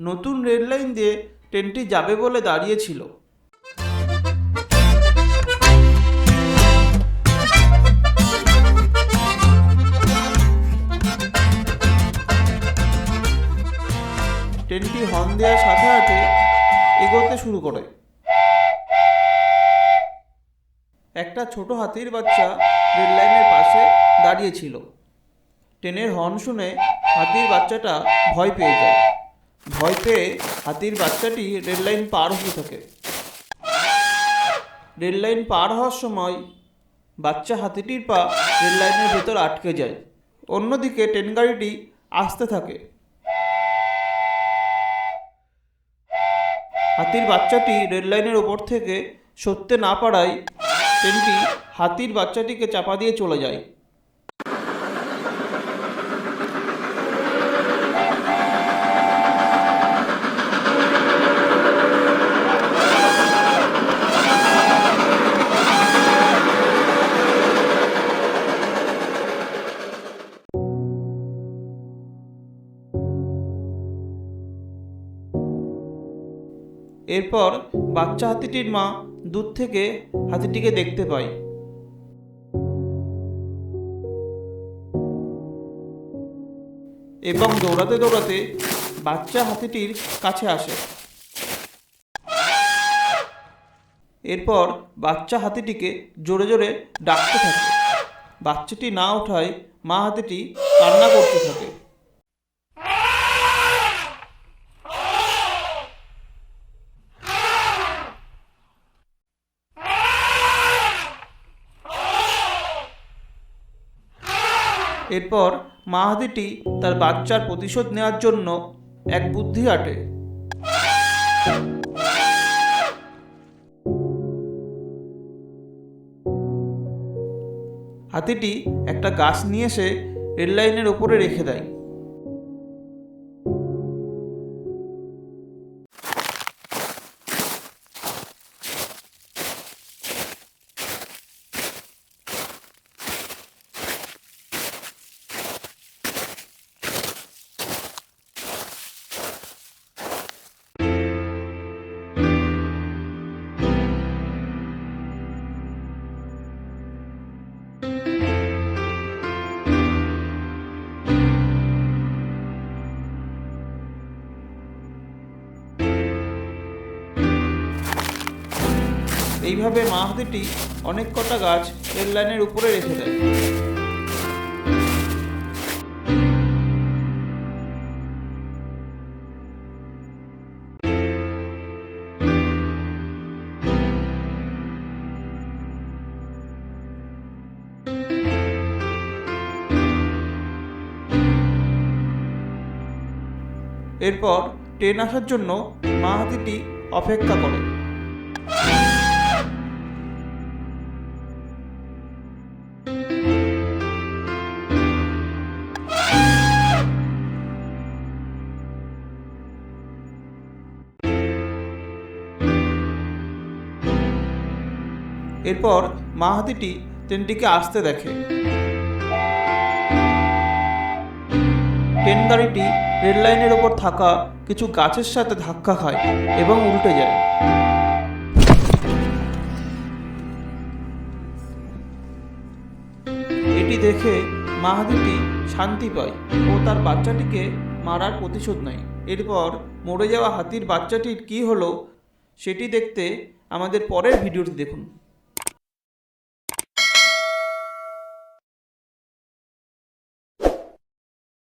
নতুন rail line দিয়ে ট্রেনটি যাবে বলে দাঁড়িয়েছিল। ট্রেনটি হর্ন দেওয়ার সাথে সাথে এগোতে শুরু করে। একটা ছোট হাতির বাচ্চা রেল লাইনের পাশে দাঁড়িয়েছিল। ট্রেনের হর্ন শুনে হাতির বাচ্চাটা ভয় পেয়ে যায়। ভয় পেয়ে হাতির বাচ্চাটি রেল লাইন পার হতে থাকে। রেল লাইন পার হওয়ার সময় বাচ্চা হাতিটির পা রেল লাইনের ভেতর আটকে যায়। অন্যদিকে ট্রেন গাড়িটি আসতে থাকে। হাতির বাচ্চাটি রেল লাইনের ওপর থেকে সরতে না পারায় ট্রেনটি হাতির বাচ্চাটিকে চাপা দিয়ে চলে যায়। এরপর বাচ্চা হাতিটির মা দূর থেকে হাতিটিকে দেখতে পায় এবং দৌড়াতে দৌড়াতে বাচ্চা হাতিটির কাছে আসে। এরপর বাচ্চা হাতিটিকে জোরে জোরে ডাকতে থাকে। বাচ্চাটি না ওঠায় মা হাতিটি কান্না করতে থাকে। এরপর মা হাতিটি তার বাচ্চার প্রতিশোধ নেওয়ার জন্য এক বুদ্ধি আঁটে। হাতিটি একটা গাছ নিয়ে এসে রেল লাইনের ওপরে রেখে দেয়। এইভাবে মা হাতিটি অনেক কটা গাছ রেল লাইনের উপরে রেখে দেয়। এরপর ট্রেন আসার জন্য মা হাতিটি অপেক্ষা করে। এরপর মা হাতিটি ট্রেনটিকে আসতে দেখে। ট্রেন গাড়িটি রেল লাইনের ওপর থাকা কিছু গাছের সাথে ধাক্কা খায় এবং উল্টে যায়। এটি দেখে মা হাতিটি শান্তি পায় ও তার বাচ্চাটিকে মারার প্রতিশোধ নেয়। এরপর মরে যাওয়া হাতির বাচ্চাটির কী হলো সেটি দেখতে আমাদের পরের ভিডিওটি দেখুন।